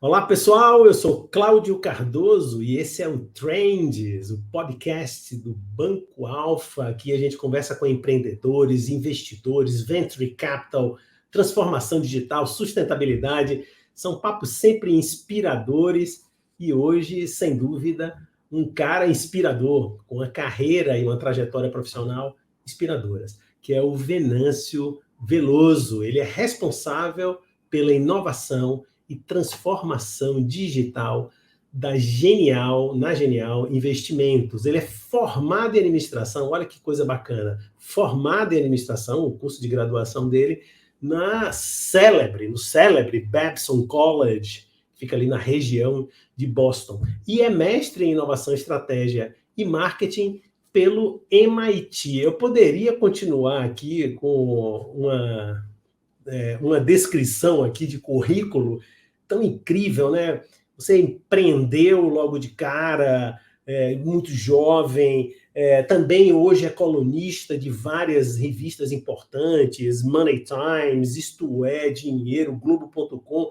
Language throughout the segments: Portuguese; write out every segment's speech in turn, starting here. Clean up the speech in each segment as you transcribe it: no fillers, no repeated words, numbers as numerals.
Olá, pessoal. Eu sou Cláudio Cardoso e esse é o Trends, o podcast do Banco Alfa. Aqui a gente conversa com empreendedores, investidores, venture capital, transformação digital, sustentabilidade. São papos sempre inspiradores e hoje, sem dúvida, um cara inspirador, com uma carreira e uma trajetória profissional inspiradoras, que é o Venâncio Veloso. Ele é responsável pela inovação e transformação digital na Genial Investimentos. Ele é formado em administração, olha que coisa bacana, formado em administração, o curso de graduação dele, no célebre Babson College, fica ali na região de Boston, e é mestre em inovação, estratégia e marketing pelo MIT. Eu poderia continuar aqui com uma descrição aqui de currículo tão incrível, né? Você empreendeu logo de cara, muito jovem, também hoje é colunista de várias revistas importantes, Money Times, Isto É, Dinheiro, Globo.com.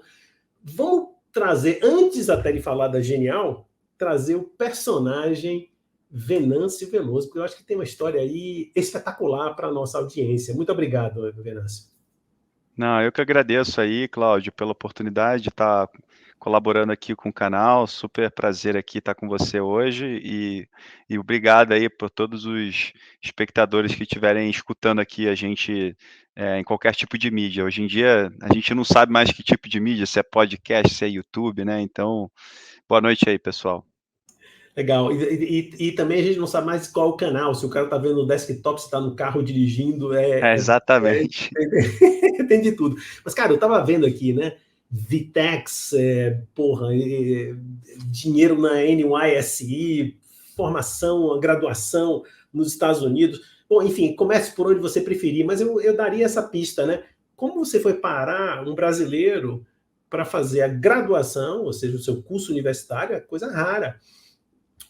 Vamos trazer, antes até de falar da Genial, trazer o personagem Venâncio Veloso, porque eu acho que tem uma história aí espetacular para a nossa audiência. Muito obrigado, Venâncio. Não, eu que agradeço aí, Cláudio, pela oportunidade de estar colaborando aqui com o canal. Super prazer aqui estar com você hoje e obrigado aí por todos os espectadores que estiverem escutando aqui a gente em qualquer tipo de mídia. Hoje em dia a gente não sabe mais que tipo de mídia, se é podcast, se é YouTube, né? Então, boa noite aí, pessoal. Legal. E também a gente não sabe mais qual o canal, se o cara está vendo no desktop, se está no carro dirigindo, Exatamente. tem de tudo. Mas, cara, eu estava vendo aqui, né? Vitex, dinheiro na NYSE, formação, graduação nos Estados Unidos. Bom, enfim, comece por onde você preferir, mas eu daria essa pista, né? Como você foi parar um brasileiro para fazer a graduação, ou seja, o seu curso universitário, é coisa rara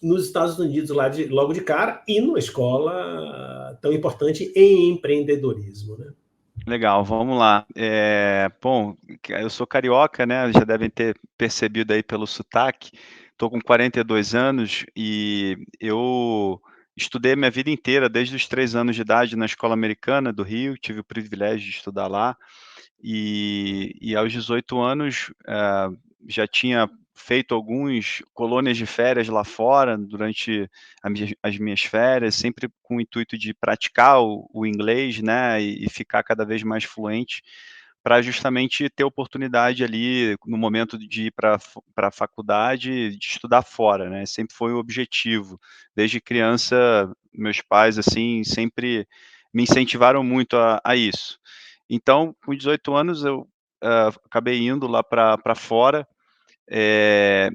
nos Estados Unidos logo de cara e numa escola tão importante em empreendedorismo, né? Legal, vamos lá. Bom, eu sou carioca, né? Já devem ter percebido aí pelo sotaque. Estou com 42 anos e eu estudei a minha vida inteira, desde os 3 anos de idade, na escola americana do Rio. Tive o privilégio de estudar lá. E aos 18 anos, já tinha feito alguns colônias de férias lá fora, durante as minhas férias, sempre com o intuito de praticar o inglês, né, e ficar cada vez mais fluente, para justamente ter oportunidade ali, no momento de ir para a faculdade, de estudar fora, né, sempre foi o objetivo. Desde criança, meus pais, assim, sempre me incentivaram muito a isso. Então, com 18 anos, eu acabei indo lá para fora,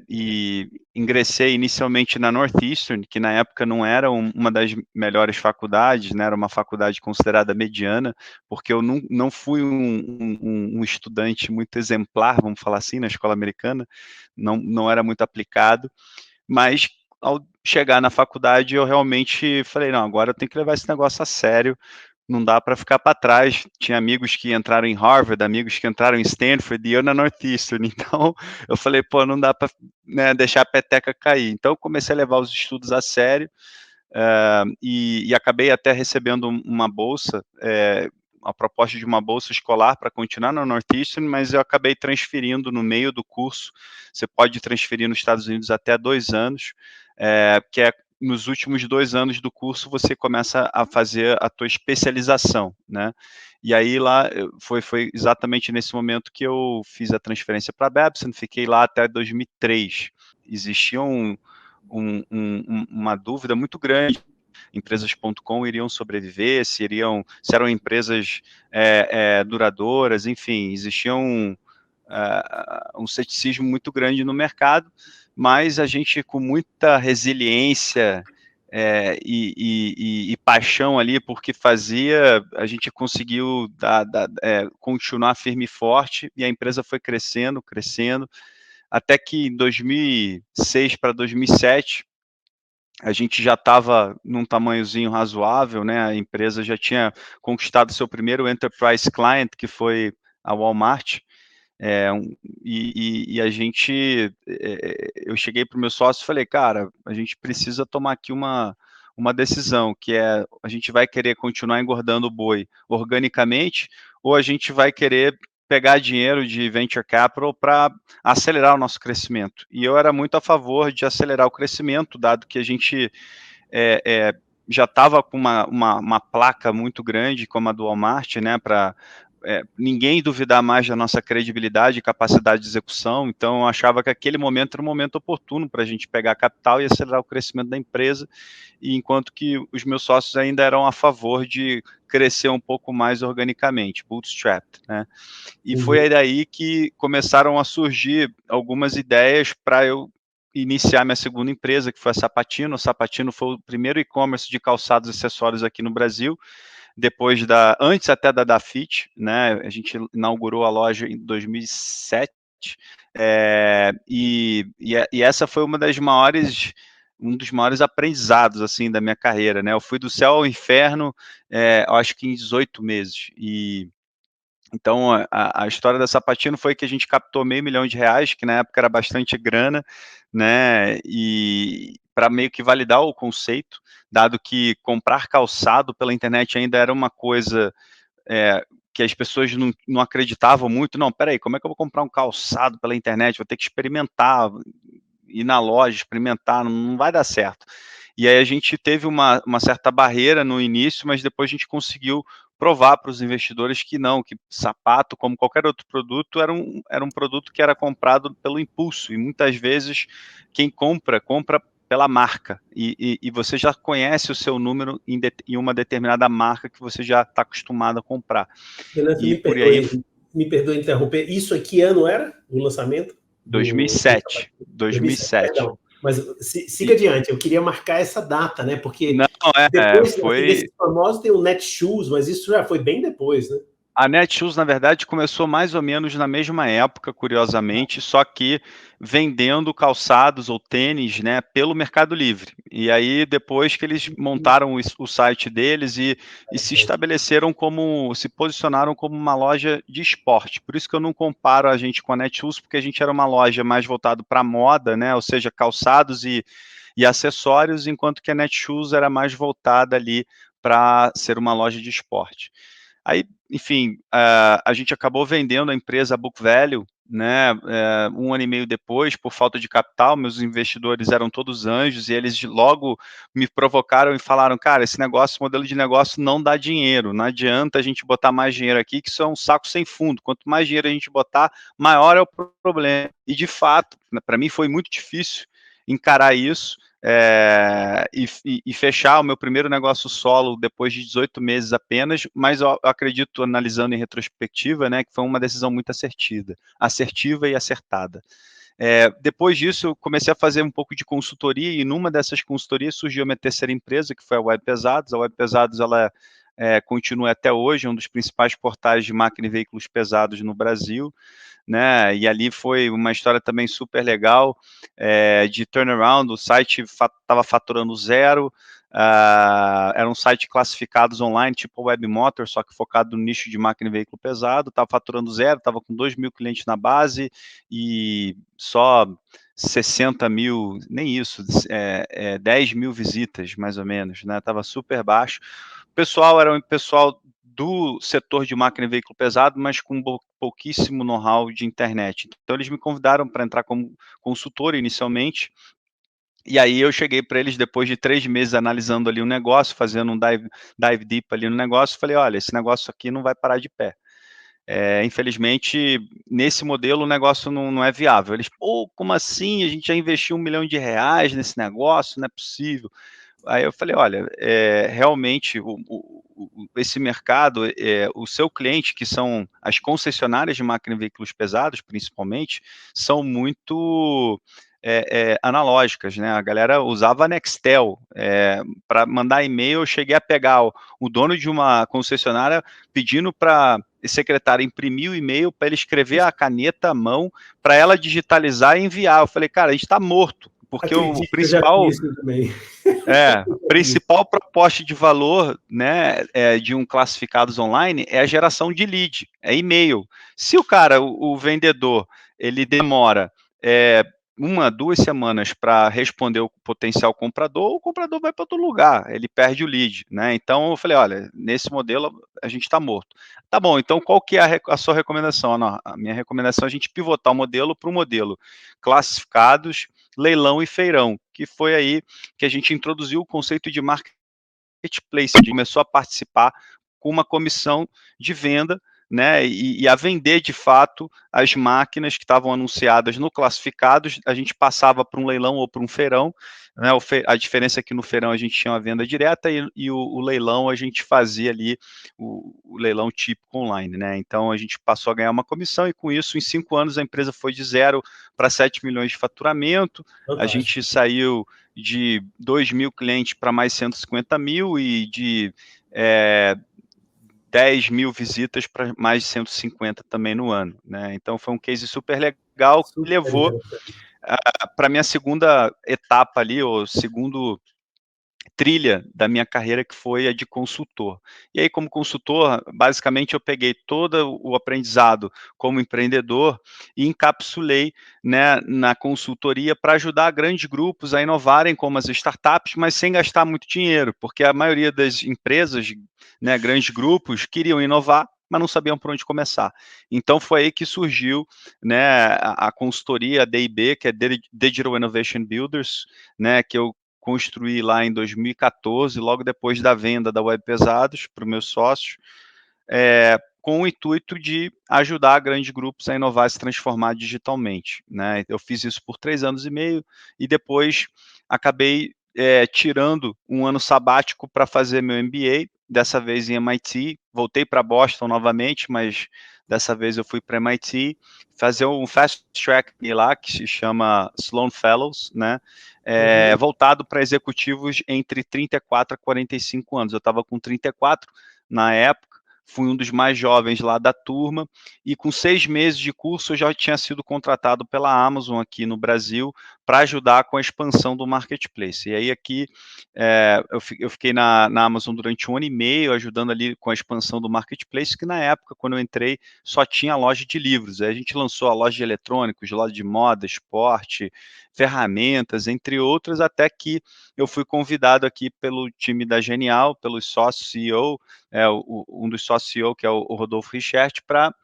e ingressei inicialmente na Northeastern, que na época não era uma das melhores faculdades, né, era uma faculdade considerada mediana, porque eu não fui um estudante muito exemplar, vamos falar assim, na escola americana, não era muito aplicado, mas ao chegar na faculdade eu realmente falei, não, agora eu tenho que levar esse negócio a sério, não dá para ficar para trás. Tinha amigos que entraram em Harvard, amigos que entraram em Stanford e eu na Northeastern. Então, eu falei, pô, não dá para, né, deixar a peteca cair. Então, eu comecei a levar os estudos a sério, e acabei até recebendo uma bolsa, a proposta de uma bolsa escolar para continuar na Northeastern, mas eu acabei transferindo no meio do curso. Você pode transferir nos Estados Unidos até 2 anos, que é nos últimos 2 anos do curso você começa a fazer a tua especialização, né? E aí lá foi exatamente nesse momento que eu fiz a transferência para a Babson, fiquei lá até 2003. Existia uma dúvida muito grande, empresas.com iriam sobreviver, se eram empresas duradouras, enfim, existia um ceticismo muito grande no mercado, mas a gente, com muita resiliência e paixão ali porque fazia, a gente conseguiu continuar firme e forte, e a empresa foi crescendo, até que em 2006 para 2007, a gente já estava num tamanhozinho razoável, né? A empresa já tinha conquistado seu primeiro enterprise client, que foi a Walmart, E a gente, eu cheguei para o meu sócio e falei, cara, a gente precisa tomar aqui uma decisão, que é, a gente vai querer continuar engordando o boi organicamente, ou a gente vai querer pegar dinheiro de venture capital para acelerar o nosso crescimento. E eu era muito a favor de acelerar o crescimento, dado que a gente já estava com uma placa muito grande, como a do Walmart, né, para ninguém duvidar mais da nossa credibilidade e capacidade de execução. Então, eu achava que aquele momento era um momento oportuno para a gente pegar capital e acelerar o crescimento da empresa, e enquanto que os meus sócios ainda eram a favor de crescer um pouco mais organicamente, bootstrapped, né? E foi aí daí que começaram a surgir algumas ideias para eu iniciar minha segunda empresa, que foi a Sapatino. A Sapatino foi o primeiro e-commerce de calçados e acessórios aqui no Brasil, antes até da Dafit, né? A gente inaugurou a loja em 2007, e essa foi um dos maiores aprendizados assim da minha carreira, né? Eu fui do céu ao inferno, acho que em 18 meses. Então, a história da Sapatino foi que a gente captou R$500 mil, que na época era bastante grana, né, e para meio que validar o conceito, dado que comprar calçado pela internet ainda era uma coisa que as pessoas não acreditavam muito. Não, peraí, como é que eu vou comprar um calçado pela internet? Vou ter que experimentar, ir na loja, experimentar, não vai dar certo. E aí a gente teve uma certa barreira no início, mas depois a gente conseguiu provar para os investidores que não, que sapato, como qualquer outro produto, era um produto que era comprado pelo impulso, e muitas vezes quem compra pela marca, e você já conhece o seu número em uma determinada marca que você já está acostumado a comprar. Renato, E por aí, me perdoe interromper. Isso aqui ano era o lançamento? 2007, 2007, 2007. perdão. Mas siga adiante, eu queria marcar essa data, né? Porque Não, depois assim, foi... desses famosos tem o Netshoes, mas isso já foi bem depois, né? A Netshoes, na verdade, começou mais ou menos na mesma época, curiosamente, só que vendendo calçados ou tênis, né, pelo Mercado Livre. E aí, depois que eles montaram o site deles e se posicionaram como uma loja de esporte. Por isso que eu não comparo a gente com a Netshoes, porque a gente era uma loja mais voltada para moda, né, ou seja, calçados e acessórios, enquanto que a Netshoes era mais voltada ali para ser uma loja de esporte. Aí, enfim, a gente acabou vendendo a empresa Book Value, né, 1 ano e meio depois, por falta de capital. Meus investidores eram todos anjos, e eles logo me provocaram e falaram, cara, esse modelo de negócio não dá dinheiro, não adianta a gente botar mais dinheiro aqui, que isso é um saco sem fundo. Quanto mais dinheiro a gente botar, maior é o problema. E, de fato, para mim foi muito difícil encarar isso, e fechar o meu primeiro negócio solo depois de 18 meses apenas, mas eu acredito, analisando em retrospectiva, né, que foi uma decisão muito assertiva e acertada. Depois disso, eu comecei a fazer um pouco de consultoria, e numa dessas consultorias surgiu a minha terceira empresa, que foi a Web Pesados. A Web Pesados, ela continua até hoje um dos principais portais de máquina e veículos pesados no Brasil, né? E ali foi uma história também super legal, de turnaround. O site estava faturando zero, era um site classificados online, tipo Webmotor, só que focado no nicho de máquina e veículo pesado. Estava faturando zero, estava com 2.000 clientes na base e só 60 mil, nem isso, 10 mil visitas, mais ou menos, né? Estava super baixo. O pessoal era um pessoal do setor de máquina e veículo pesado, mas com pouquíssimo know-how de internet. Então, eles me convidaram para entrar como consultor inicialmente, e aí eu cheguei para eles depois de 3 meses analisando ali o negócio, fazendo um dive deep ali no negócio, falei, olha, esse negócio aqui não vai parar de pé. Infelizmente, nesse modelo, o negócio não é viável. Eles, pô, como assim? A gente já investiu R$1 milhão nesse negócio, não é possível. Aí eu falei, olha, realmente esse mercado, o seu cliente, que são as concessionárias de máquina e veículos pesados, principalmente, são muito analógicas, né? A galera usava a Nextel para mandar e-mail. Eu cheguei a pegar o dono de uma concessionária pedindo para a secretária imprimir o e-mail para ele escrever a caneta à mão, para ela digitalizar e enviar. Eu falei, cara, a gente está morto. porque o Acredito que eu já principal... fiz isso também. Principal proposta de valor, né, de um classificados online é a geração de lead, é e-mail. Se o cara, o vendedor, ele demora 1, 2 semanas para responder o potencial comprador, o comprador vai para outro lugar, ele perde o lead, né? Então eu falei, olha, nesse modelo a gente está morto. Tá bom, então qual que é a sua recomendação? Não, a minha recomendação é a gente pivotar o modelo para o modelo classificados, leilão e feirão, que foi aí que a gente introduziu o conceito de marketplace, a gente começou a participar com uma comissão de venda, né, e a vender de fato as máquinas que estavam anunciadas no classificados, a gente passava para um leilão ou para um feirão, né, a diferença é que no feirão a gente tinha uma venda direta e o leilão a gente fazia ali o leilão típico online, né, então a gente passou a ganhar uma comissão e com isso em 5 anos a empresa foi de 0 para 7 milhões de faturamento, a gente saiu de 2 mil clientes para mais 150 mil e de 10 mil visitas para mais de 150 também no ano, né? Então foi um case super legal que Super levou interessante. para a minha segunda etapa ali, ou segundo trilha da minha carreira, que foi a de consultor. E aí, como consultor, basicamente eu peguei todo o aprendizado como empreendedor e encapsulei, né, na consultoria para ajudar grandes grupos a inovarem como as startups, mas sem gastar muito dinheiro, porque a maioria das empresas, né, grandes grupos, queriam inovar, mas não sabiam por onde começar. Então foi aí que surgiu, né, a consultoria, a DIB, que é Digital Innovation Builders, né, que eu construí lá em 2014, logo depois da venda da Web Pesados para os meus sócios, com o intuito de ajudar grandes grupos a inovar e se transformar digitalmente, né? Eu fiz isso por 3 anos e meio e depois acabei tirando um ano sabático para fazer meu MBA, dessa vez em MIT, voltei para Boston novamente, mas dessa vez eu fui para MIT, fazer um fast track lá, que se chama Sloan Fellows, né? Voltado para executivos entre 34 a 45 anos. Eu estava com 34 na época, fui um dos mais jovens lá da turma, e com 6 meses de curso eu já tinha sido contratado pela Amazon aqui no Brasil para ajudar com a expansão do marketplace. E aí aqui eu fiquei na Amazon durante 1 ano e meio, ajudando ali com a expansão do marketplace, que na época, quando eu entrei, só tinha loja de livros. Aí a gente lançou a loja de eletrônicos, loja de moda, esporte, ferramentas, entre outras, até que eu fui convidado aqui pelo time da Genial, pelos sócios CEO, um dos sócios CEO, que é o Rodolfo Richert, para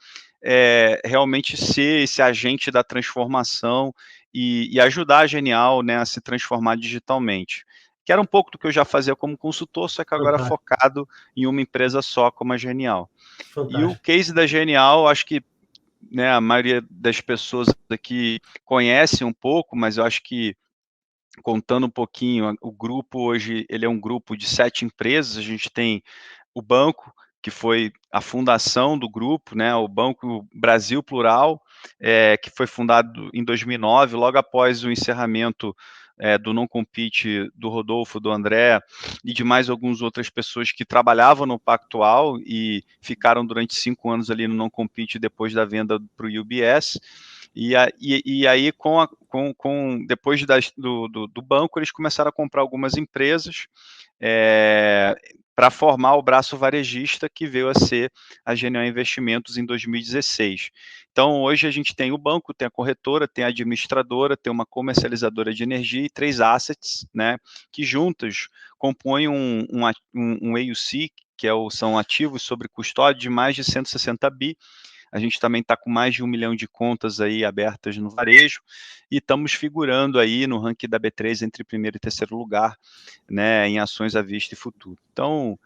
realmente ser esse agente da transformação e ajudar a Genial, né, a se transformar digitalmente. Que era um pouco do que eu já fazia como consultor, só que agora Fantástico. focado em uma empresa só, como a Genial. E o Fantástico. case da Genial, acho que, né, a maioria das pessoas aqui conhece um pouco, mas eu acho que, contando um pouquinho, o grupo hoje, ele é um grupo de 7 empresas, a gente tem o banco, que foi a fundação do grupo, né, o Banco Brasil Plural, que foi fundado em 2009, logo após o encerramento do non-compete do Rodolfo, do André e de mais algumas outras pessoas que trabalhavam no Pactual e ficaram durante 5 anos ali no non-compete depois da venda para o UBS. E aí, depois do banco, eles começaram a comprar algumas empresas para formar o braço varejista que veio a ser a Genial Investimentos em 2016. Então, hoje a gente tem o banco, tem a corretora, tem a administradora, tem uma comercializadora de energia e 3 assets, né, que juntas compõem um AUC, que são ativos sobre custódia de mais de 160 bi. A gente também está com mais de 1 milhão de contas aí abertas no varejo e estamos figurando aí no ranking da B3 entre primeiro e terceiro lugar, né, em ações à vista e futuro. Então,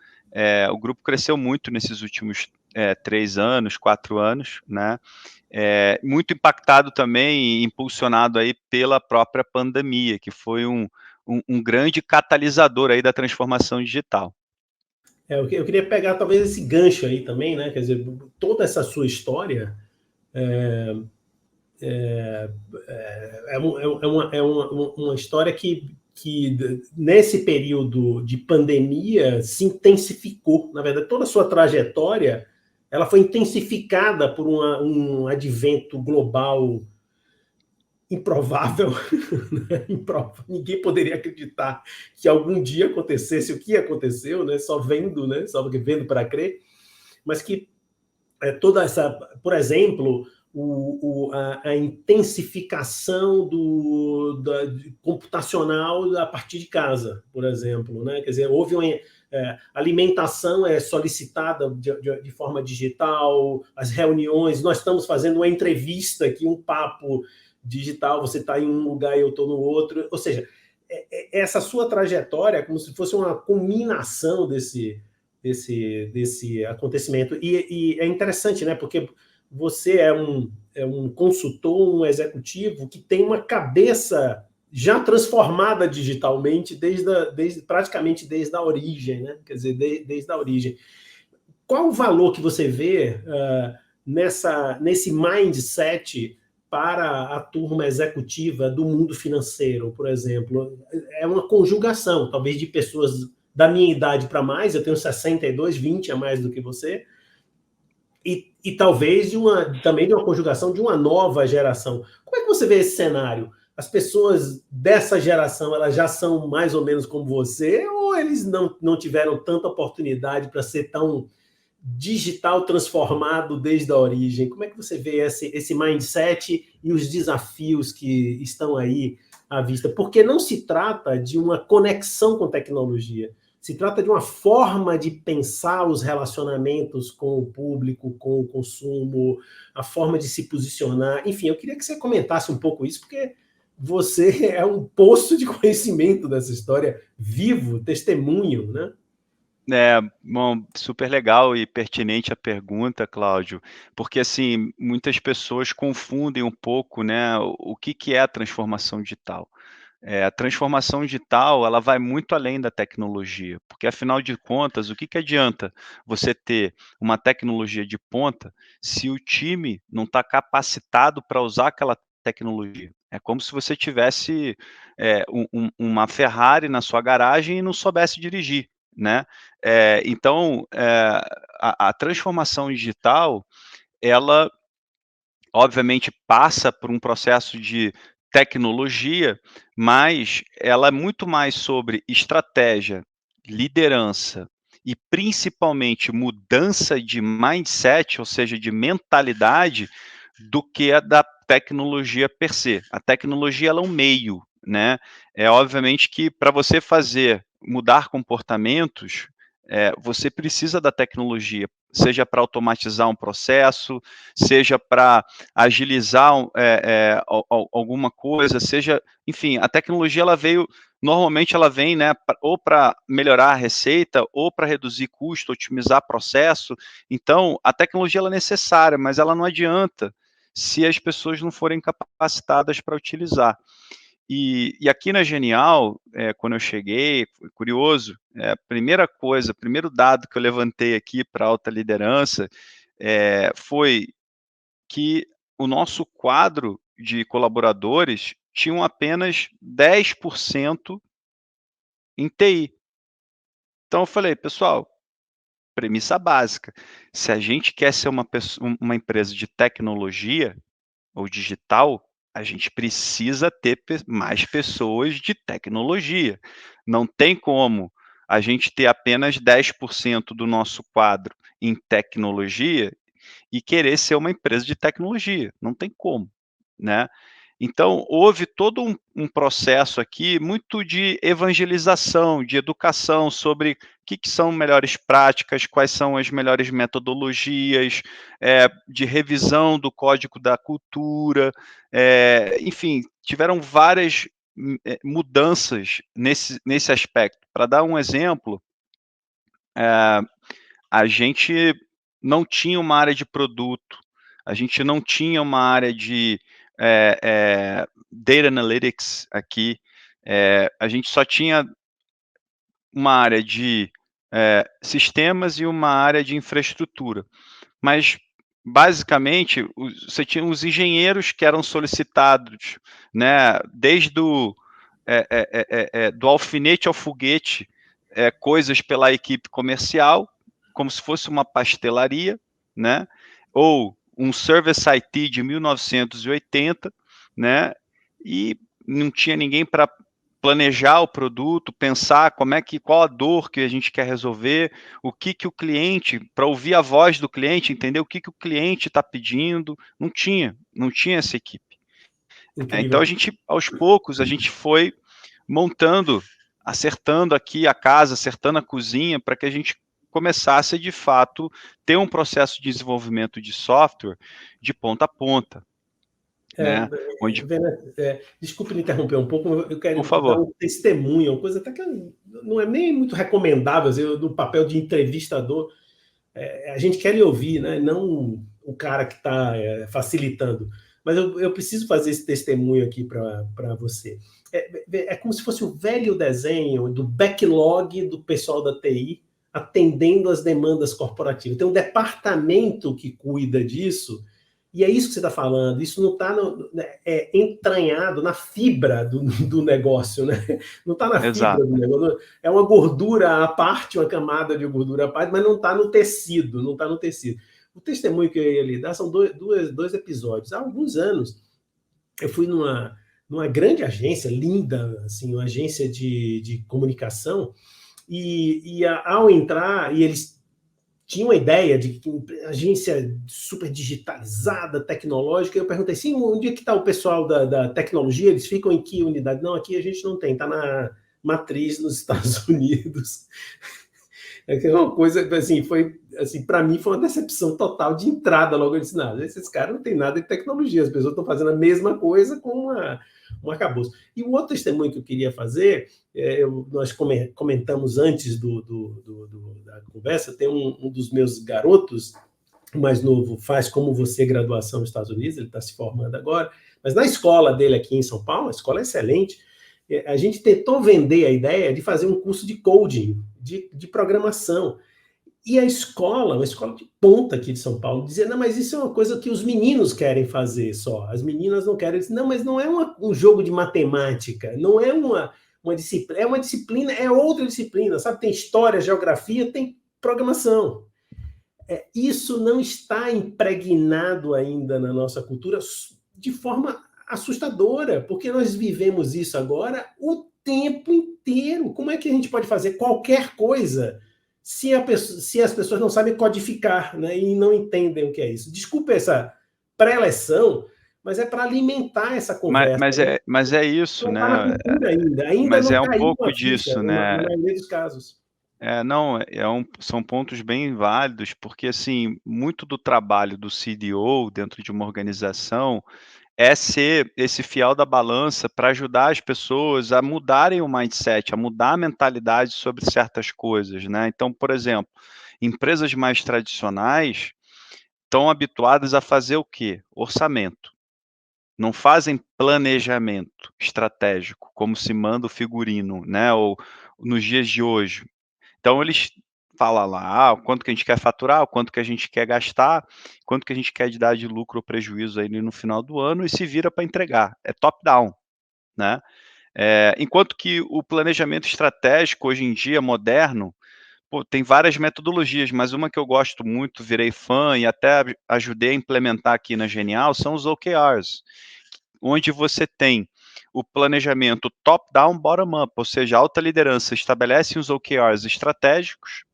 o grupo cresceu muito nesses últimos 3 anos, 4 anos, né, muito impactado também e impulsionado aí pela própria pandemia, que foi um grande catalisador aí da transformação digital. Eu queria pegar talvez esse gancho aí também, né? Quer dizer, toda essa sua história uma história que nesse período de pandemia se intensificou. Na verdade, toda a sua trajetória ela foi intensificada por um advento global improvável, né? Ninguém poderia acreditar que algum dia acontecesse o que aconteceu, né? Só vendo, né? Só vendo para crer, mas que toda essa, por exemplo, a intensificação computacional a partir de casa, por exemplo, né? Quer dizer, houve uma alimentação solicitada de forma digital, as reuniões, nós estamos fazendo uma entrevista aqui, um papo digital, você está em um lugar e eu estou no outro, ou seja, essa sua trajetória é como se fosse uma culminação desse acontecimento. E é interessante, né? Porque você é um consultor, um executivo que tem uma cabeça já transformada digitalmente praticamente desde a origem, né? Quer dizer, desde a origem. Qual o valor que você vê nesse mindset para a turma executiva do mundo financeiro, por exemplo? É uma conjugação, talvez, de pessoas da minha idade para mais, eu tenho 62, 20 a mais do que você, e talvez também de uma conjugação de uma nova geração. Como é que você vê esse cenário? As pessoas dessa geração, elas já são mais ou menos como você, ou eles não tiveram tanta oportunidade para ser tão digital transformado desde a origem? Como é que você vê esse mindset e os desafios que estão aí à vista? Porque não se trata de uma conexão com tecnologia, se trata de uma forma de pensar os relacionamentos com o público, com o consumo, a forma de se posicionar. Enfim, eu queria que você comentasse um pouco isso, porque você é um poço de conhecimento dessa história, vivo, testemunho, né? Bom, super legal e pertinente a pergunta, Cláudio, porque assim, muitas pessoas confundem um pouco, né, o que é a transformação digital. A transformação digital, ela vai muito além da tecnologia, porque afinal de contas, o que adianta você ter uma tecnologia de ponta se o time não está capacitado para usar aquela tecnologia? É como se você tivesse uma Ferrari na sua garagem e não soubesse dirigir, né? Então, a transformação digital, ela obviamente passa por um processo de tecnologia, mas ela é muito mais sobre estratégia, liderança e principalmente mudança de mindset, ou seja, de mentalidade, do que a da tecnologia per se. A tecnologia ela é um meio, né? É obviamente que para você mudar comportamentos, você precisa da tecnologia, seja para automatizar um processo, seja para agilizar alguma coisa, seja, enfim, a tecnologia normalmente ela vem, né, ou para melhorar a receita, ou para reduzir custo, otimizar processo. Então, a tecnologia ela é necessária, mas ela não adianta se as pessoas não forem capacitadas para utilizar. E aqui na Genial, quando eu cheguei, foi curioso, primeiro dado que eu levantei aqui para alta liderança foi que o nosso quadro de colaboradores tinham apenas 10% em TI. Então eu falei, pessoal, premissa básica, se a gente quer ser uma empresa de tecnologia ou digital, a gente precisa ter mais pessoas de tecnologia. Não tem como a gente ter apenas 10% do nosso quadro em tecnologia e querer ser uma empresa de tecnologia. Não tem como, né? Então, houve todo um processo aqui muito de evangelização, de educação sobre o que são melhores práticas, quais são as melhores metodologias, de revisão do código da cultura, enfim, tiveram várias mudanças nesse aspecto. Para dar um exemplo, a gente não tinha uma área de produto, a gente não tinha uma área de data analytics aqui, a gente só tinha uma área de sistemas e uma área de infraestrutura. Mas, basicamente, você tinha os engenheiros que eram solicitados, né, desde do alfinete ao foguete, coisas pela equipe comercial, como se fosse uma pastelaria, né, ou um Service IT de 1980, né, e não tinha ninguém para planejar o produto, pensar qual a dor que a gente quer resolver, o que o cliente, para ouvir a voz do cliente, entender o que o cliente está pedindo, não tinha essa equipe. Então Incrível. a gente, aos poucos, a gente foi montando, acertando aqui a casa, acertando a cozinha, para que a gente começasse, de fato, ter um processo de desenvolvimento de software de ponta a ponta, né? Onde, Desculpe me interromper um pouco, eu por quero dar favor. um testemunho, uma coisa até que não é nem muito recomendável, assim, do papel de entrevistador. A gente quer lhe ouvir, né? Não o cara que está facilitando. Mas eu preciso fazer esse testemunho aqui para você. É como se fosse o velho desenho do backlog do pessoal da TI atendendo às demandas corporativas. Tem um departamento que cuida disso, e é isso que você está falando. Isso não está entranhado na fibra do negócio, né? Não está na fibra Exato. do negócio. É uma gordura à parte, uma camada de gordura à parte, mas não está no tecido, não está no tecido. O testemunho que eu ia lhe dar são dois episódios. Há alguns anos, eu fui numa grande agência, linda, assim, uma agência de comunicação, e ao entrar, e eles tinham a ideia de que agência super digitalizada, tecnológica, eu perguntei, sim, onde é que está o pessoal da tecnologia? Eles ficam em que unidade? Não, aqui a gente não tem, está na matriz nos Estados Unidos. É uma coisa, assim, foi, assim, para mim foi uma decepção total de entrada logo. Eu disse, não, esses caras não têm nada de tecnologia, as pessoas estão fazendo a mesma coisa com um arcabouço. E o outro testemunho que eu queria fazer, nós comentamos antes da conversa, tem um dos meus garotos, o mais novo, faz como você graduação nos Estados Unidos, ele está se formando agora, mas na escola dele aqui em São Paulo, a escola é excelente, a gente tentou vender a ideia de fazer um curso de coding, de programação. E a escola, uma escola de ponta aqui de São Paulo, dizia, não, mas isso é uma coisa que os meninos querem fazer só, as meninas não querem. Eu disse, não, mas não é um jogo de matemática, não é uma disciplina, é uma disciplina, é outra disciplina, sabe? Tem história, geografia, tem programação. Isso não está impregnado ainda na nossa cultura de forma assustadora, porque nós vivemos isso agora o tempo inteiro. Como é que a gente pode fazer qualquer coisa se as pessoas não sabem codificar, né, e não entendem o que é isso? Desculpa essa pré-eleção, mas é para alimentar essa conversa. Mas é isso, Não né? está na cultura ainda Mas não é um caiu pouco a ficha, disso, na né? maioria dos casos. Não, são pontos bem válidos, porque assim, muito do trabalho do CDO dentro de uma organização é ser esse fiel da balança para ajudar as pessoas a mudarem o mindset, a mudar a mentalidade sobre certas coisas, né? Então, por exemplo, empresas mais tradicionais estão habituadas a fazer o quê? Orçamento. Não fazem planejamento estratégico, como se manda o figurino, né? Ou nos dias de hoje. Então eles falam lá, o quanto que a gente quer faturar, o quanto que a gente quer gastar, quanto que a gente quer de dar de lucro ou prejuízo aí no final do ano e se vira para entregar. É top-down, né? Enquanto que o planejamento estratégico hoje em dia, moderno, tem várias metodologias, mas uma que eu gosto muito, virei fã e até ajudei a implementar aqui na Genial, são os OKRs, onde você tem o planejamento top-down, bottom-up, ou seja, a alta liderança estabelece os OKRs estratégicos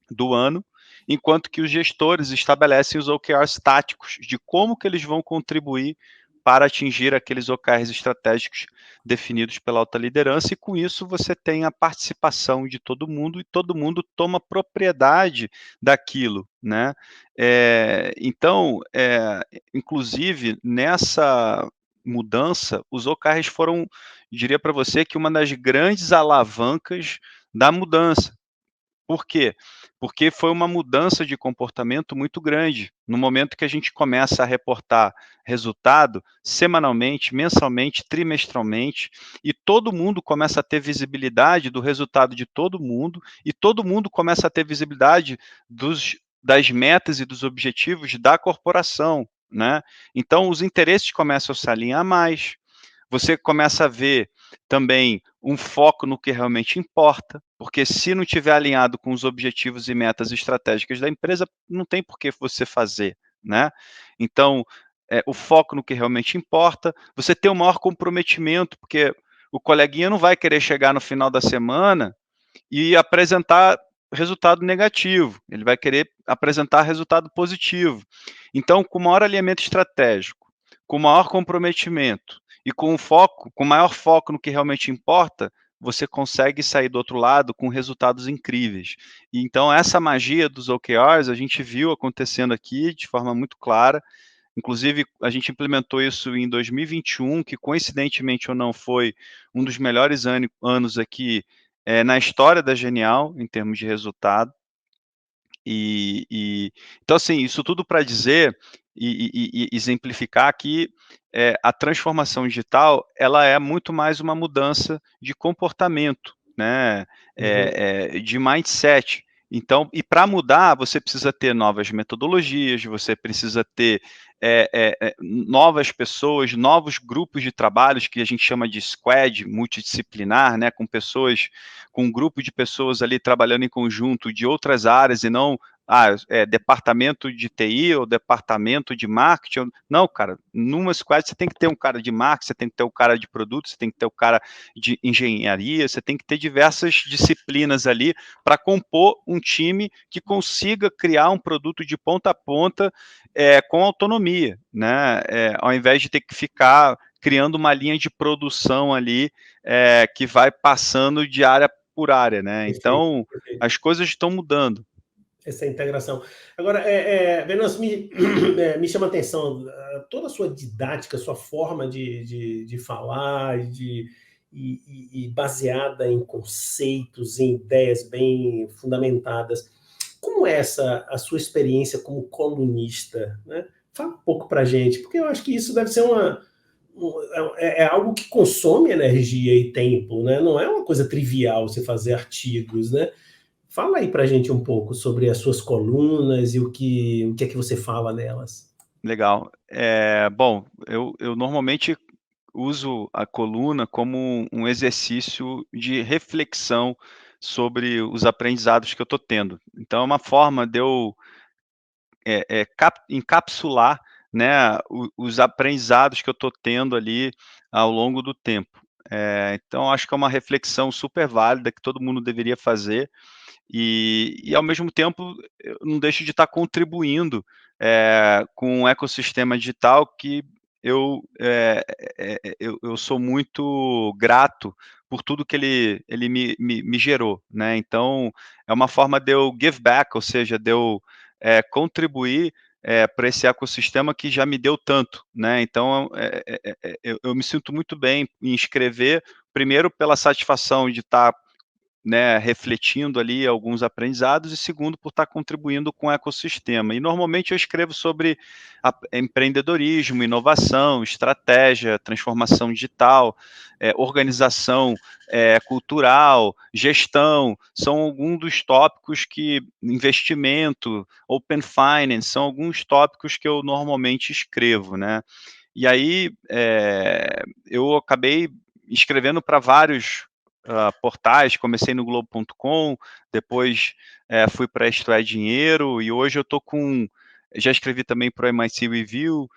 do ano, enquanto que os gestores estabelecem os OKRs táticos de como que eles vão contribuir para atingir aqueles OKRs estratégicos definidos pela alta liderança, e com isso você tem a participação de todo mundo e todo mundo toma propriedade daquilo, né? Então, inclusive, nessa mudança, os OKRs foram, diria para você, que uma das grandes alavancas da mudança. Por quê? Porque foi uma mudança de comportamento muito grande. No momento que a gente começa a reportar resultado semanalmente, mensalmente, trimestralmente, e todo mundo começa a ter visibilidade do resultado de todo mundo, e todo mundo começa a ter visibilidade das metas e dos objetivos da corporação, né? Então, os interesses começam a se alinhar mais, você começa a ver também um foco no que realmente importa, porque se não tiver alinhado com os objetivos e metas estratégicas da empresa, não tem por que você fazer, né? Então, o foco no que realmente importa, você ter o maior comprometimento, porque o coleguinha não vai querer chegar no final da semana e apresentar resultado negativo, ele vai querer apresentar resultado positivo. Então, com maior alinhamento estratégico, com maior comprometimento e com maior foco no que realmente importa, você consegue sair do outro lado com resultados incríveis. E então essa magia dos OKRs a gente viu acontecendo aqui de forma muito clara. Inclusive, a gente implementou isso em 2021, que coincidentemente ou não foi um dos melhores anos aqui na história da Genial, em termos de resultado. Então, assim, isso tudo para dizer e exemplificar que a transformação digital ela é muito mais uma mudança de comportamento, né? De mindset. Então, e para mudar, você precisa ter novas metodologias, você precisa ter novas pessoas, novos grupos de trabalhos que a gente chama de squad multidisciplinar, né? Com um grupo de pessoas ali trabalhando em conjunto de outras áreas e não departamento de TI ou departamento de marketing. Não, cara, numa squad você tem que ter um cara de marketing, você tem que ter um cara de produto, você tem que ter um cara de engenharia, você tem que ter diversas disciplinas ali para compor um time que consiga criar um produto de ponta a ponta com autonomia, né? Ao invés de ter que ficar criando uma linha de produção ali que vai passando de área por área, né? Perfeito, Então, perfeito. as coisas estão mudando. Essa integração. Agora, Venâncio, me chama a atenção toda a sua didática, sua forma de falar e baseada em conceitos, em ideias bem fundamentadas. Como é a sua experiência como colunista? Né? Fala um pouco para a gente, porque eu acho que isso deve ser algo que consome energia e tempo, né? Não é uma coisa trivial você fazer artigos, né? Fala aí pra gente um pouco sobre as suas colunas e o que é que você fala nelas. Legal. Bom, eu normalmente uso a coluna como um exercício de reflexão sobre os aprendizados que eu estou tendo. Então, é uma forma de eu encapsular, né, os aprendizados que eu estou tendo ali ao longo do tempo. Então, acho que é uma reflexão super válida que todo mundo deveria fazer ao mesmo tempo, eu não deixo de estar contribuindo com um ecossistema digital que eu sou muito grato por tudo que ele me gerou, né? Então, é uma forma de eu give back, ou seja, de eu contribuir para esse ecossistema que já me deu tanto, né? Então, eu me sinto muito bem em escrever, primeiro pela satisfação de estar, né, refletindo ali alguns aprendizados e segundo por estar contribuindo com o ecossistema. E normalmente eu escrevo sobre empreendedorismo, inovação, estratégia, transformação digital, organização cultural, gestão, são alguns dos tópicos que investimento, open finance, são alguns tópicos que eu normalmente escrevo, né? E aí eu acabei escrevendo para vários portais, comecei no Globo.com, depois fui para Isto é Dinheiro, e hoje eu estou já escrevi também para o MIT Review,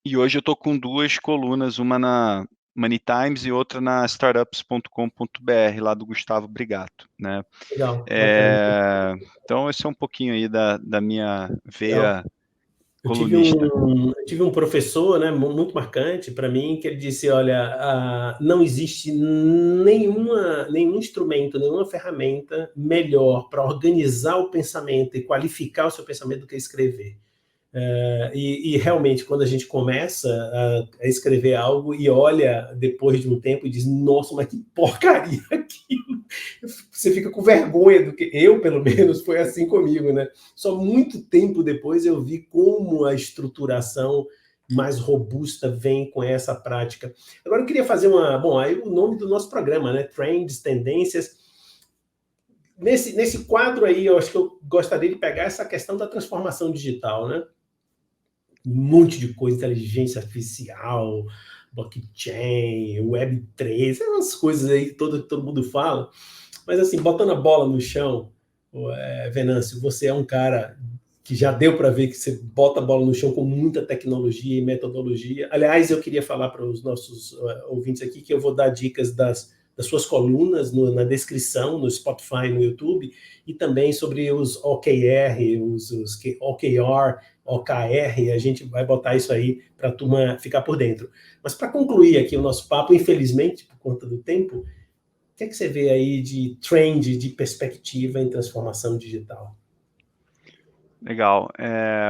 e hoje eu estou com duas colunas, uma na Money Times e outra na startups.com.br, lá do Gustavo Brigato, né? Legal, bacana. Então esse é um pouquinho aí da minha Legal. veia Eu tive colunista. um professor, né, muito marcante para mim, que ele disse, olha, não existe nenhum instrumento, nenhuma ferramenta melhor para organizar o pensamento e qualificar o seu pensamento do que escrever. E realmente, quando a gente começa a escrever algo e olha depois de um tempo e diz, nossa, mas que porcaria aquilo. Você fica com vergonha do que eu, pelo menos, foi assim comigo, né? Só muito tempo depois eu vi como a estruturação mais robusta vem com essa prática. Agora eu queria fazer bom, aí o nome do nosso programa, né? Trends, tendências. Nesse quadro aí, eu acho que eu gostaria de pegar essa questão da transformação digital, né? Um monte de coisa, inteligência artificial, blockchain, Web3, essas coisas aí que todo mundo fala. Mas assim, botando a bola no chão, Venâncio, você é um cara que já deu para ver que você bota a bola no chão com muita tecnologia e metodologia. Aliás, eu queria falar para os nossos ouvintes aqui que eu vou dar dicas das suas colunas na descrição, no Spotify, no YouTube, e também sobre os OKR, os OKR, OKR, a gente vai botar isso aí para a turma ficar por dentro. Mas para concluir aqui o nosso papo, infelizmente, por conta do tempo, o que é que você vê aí de trend, de perspectiva em transformação digital? Legal.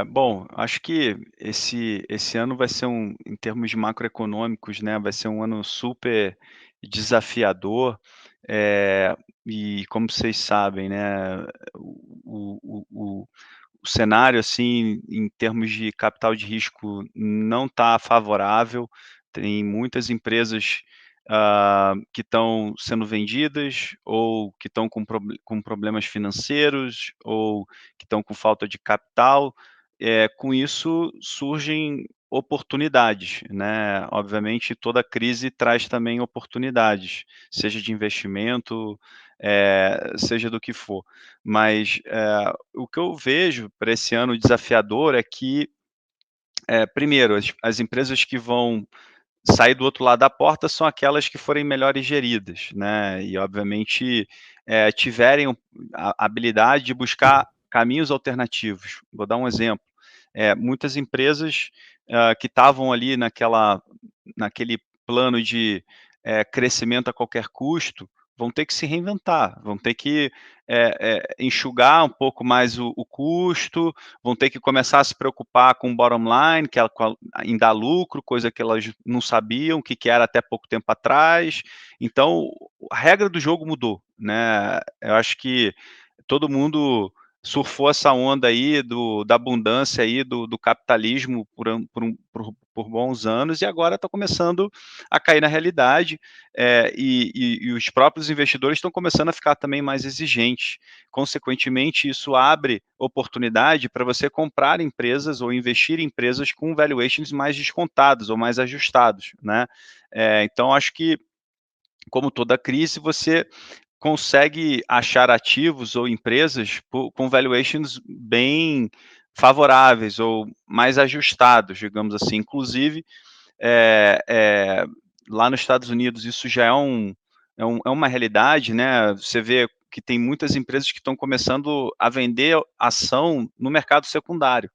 Bom, acho que esse ano vai ser em termos de macroeconômicos, né, vai ser um ano super desafiador, e como vocês sabem, né, o cenário, assim, em termos de capital de risco não está favorável, tem muitas empresas, que estão sendo vendidas ou que estão com problemas financeiros ou que estão com falta de capital. Com isso surgem oportunidades, né. Obviamente toda crise traz também oportunidades, seja de investimento, seja do que for. Mas, o que eu vejo para esse ano desafiador é que, primeiro, as empresas que vão sair do outro lado da porta são aquelas que forem melhores geridas, né, e obviamente, tiverem a habilidade de buscar caminhos alternativos. Vou dar um exemplo, muitas empresas, que estavam ali naquele plano de, crescimento a qualquer custo, vão ter que se reinventar, vão ter que, enxugar um pouco mais o custo, vão ter que começar a se preocupar com o bottom line, que é em dar lucro, coisa que elas não sabiam o que que era até pouco tempo atrás. Então, a regra do jogo mudou, né. Eu acho que todo mundo surfou essa onda aí da abundância aí do capitalismo por bons anos e agora está começando a cair na realidade, e os próprios investidores estão começando a ficar também mais exigentes. Consequentemente, isso abre oportunidade para você comprar empresas ou investir em empresas com valuations mais descontados ou mais ajustados, né. Então acho que, como toda crise, você consegue achar ativos ou empresas com valuations bem favoráveis ou mais ajustados, digamos assim. Inclusive, eh eh, lá nos Estados Unidos isso já é uma realidade, né, você vê que tem muitas empresas que estão começando a vender ação no mercado secundário.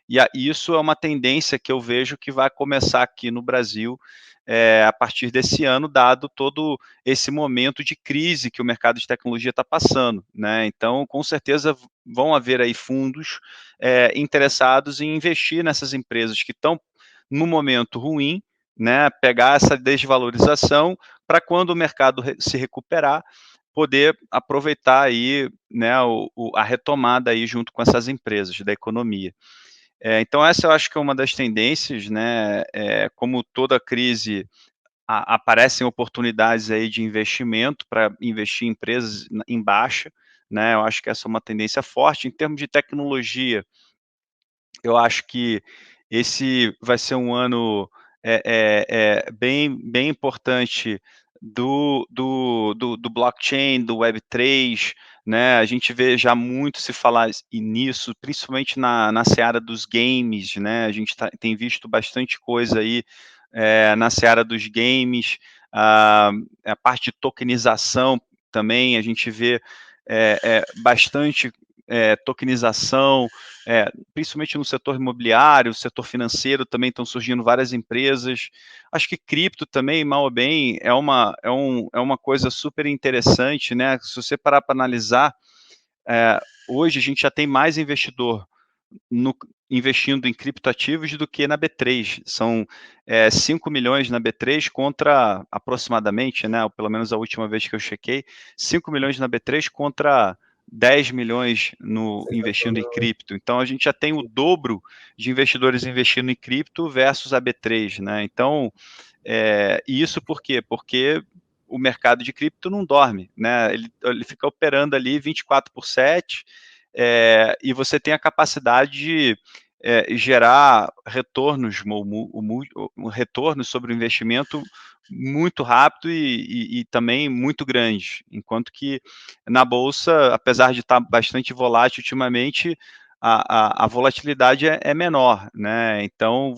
E isso é uma tendência que eu vejo que vai começar aqui no Brasil, a partir desse ano, dado todo esse momento de crise que o mercado de tecnologia está passando, né. Então, com certeza vão haver aí fundos, interessados em investir nessas empresas que estão no momento ruim, né, pegar essa desvalorização para quando o mercado se recuperar, poder aproveitar aí, né, a retomada aí junto com essas empresas da economia. Então essa eu acho que é uma das tendências, né, como toda crise aparecem oportunidades aí de investimento para investir em empresas em baixa, né, eu acho que essa é uma tendência forte. Em termos de tecnologia, eu acho que esse vai ser um ano, bem importante do blockchain, do Web3, né, a gente vê já muito se falar nisso, principalmente na seara dos games, né, a gente tem visto bastante coisa aí, na seara dos games, a parte de tokenização também, a gente vê, bastante, tokenização, principalmente no setor imobiliário, setor financeiro também estão surgindo várias empresas. Acho que cripto também, mal ou bem, é uma coisa super interessante, né, se você parar para analisar, hoje a gente já tem mais investidor investindo em criptoativos do que na B3. São 5 milhões na B3 contra aproximadamente, né, ou pelo menos a última vez que eu chequei, 5 milhões na B3 contra 10 milhões investindo em cripto. Então a gente já tem o dobro de investidores investindo em cripto versus a B3, né? Então, e isso por quê? Porque o mercado de cripto não dorme, né? Ele fica operando ali 24/7, e você tem a capacidade de gerar retornos, retornos sobre o investimento muito rápido e também muito grande, enquanto que na bolsa, apesar de estar bastante volátil ultimamente, a volatilidade é menor, né? Então,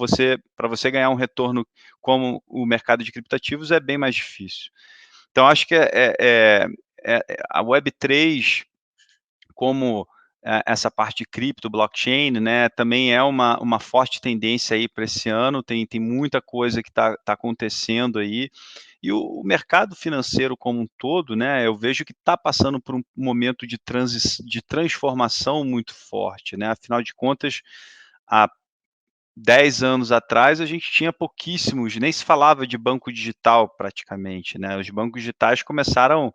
para você ganhar um retorno como o mercado de criptativos é bem mais difícil. Então, acho que a Web3, como essa parte de cripto, blockchain, né, também é uma forte tendência aí para esse ano, tem muita coisa que está acontecendo aí, e o mercado financeiro como um todo, né, eu vejo que está passando por um momento de transformação muito forte, né, afinal de contas, há 10 anos atrás a gente tinha pouquíssimos, nem se falava de banco digital praticamente, né, os bancos digitais começaram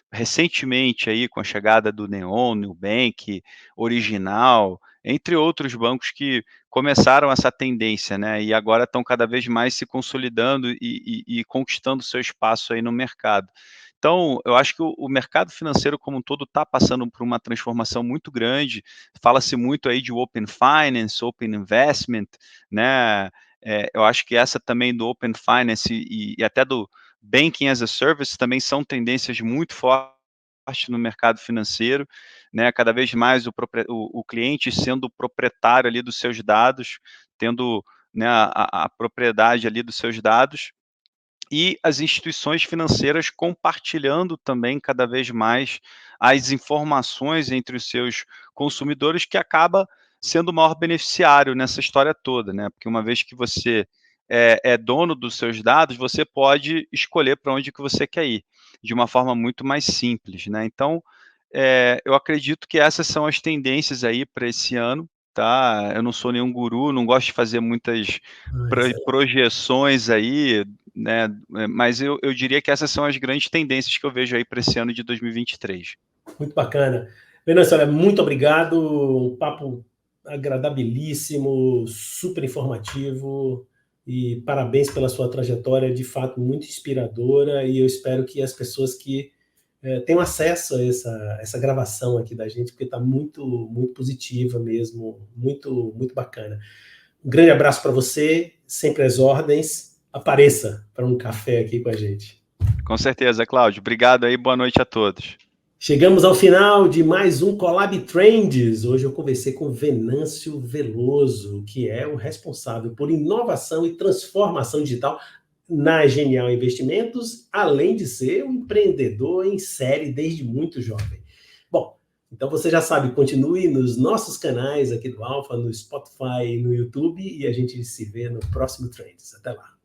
recentemente aí com a chegada do Neon, Nubank, Original, entre outros bancos que começaram essa tendência, né, e agora estão cada vez mais se consolidando e conquistando seu espaço aí no mercado. Então, eu acho que o mercado financeiro como um todo está passando por uma transformação muito grande, fala-se muito aí de Open Finance, Open Investment, né, eu acho que essa também do Open Finance e até do Banking as a Service também são tendências muito fortes no mercado financeiro, né, cada vez mais o cliente sendo proprietário ali dos seus dados, tendo, né, a propriedade ali dos seus dados, e as instituições financeiras compartilhando também cada vez mais as informações entre os seus consumidores, que acaba sendo o maior beneficiário nessa história toda, né? Porque uma vez que você é dono dos seus dados, você pode escolher para onde que você quer ir, de uma forma muito mais simples, né? Então, eu acredito que essas são as tendências aí para esse ano, tá? Eu não sou nenhum guru, não gosto de fazer muitas Ah, excelente. projeções aí, né, mas eu diria que essas são as grandes tendências que eu vejo aí para esse ano de 2023. Muito bacana. Venâncio, olha, muito obrigado. Um papo agradabilíssimo, super informativo e parabéns pela sua trajetória, de fato muito inspiradora, e eu espero que as pessoas que tenham acesso a essa gravação aqui da gente, porque está muito, muito positiva mesmo, muito, muito bacana. Um grande abraço para você, sempre às ordens. Apareça para um café aqui com a gente. Com certeza, Cláudio. Obrigado aí, boa noite a todos. Chegamos ao final de mais um Collab Trends. Hoje eu conversei com Venâncio Veloso, que é o responsável por inovação e transformação digital na Genial Investimentos, além de ser um empreendedor em série desde muito jovem. Bom, então você já sabe, continue nos nossos canais aqui do Alfa, no Spotify, no YouTube, e a gente se vê no próximo Trends. Até lá.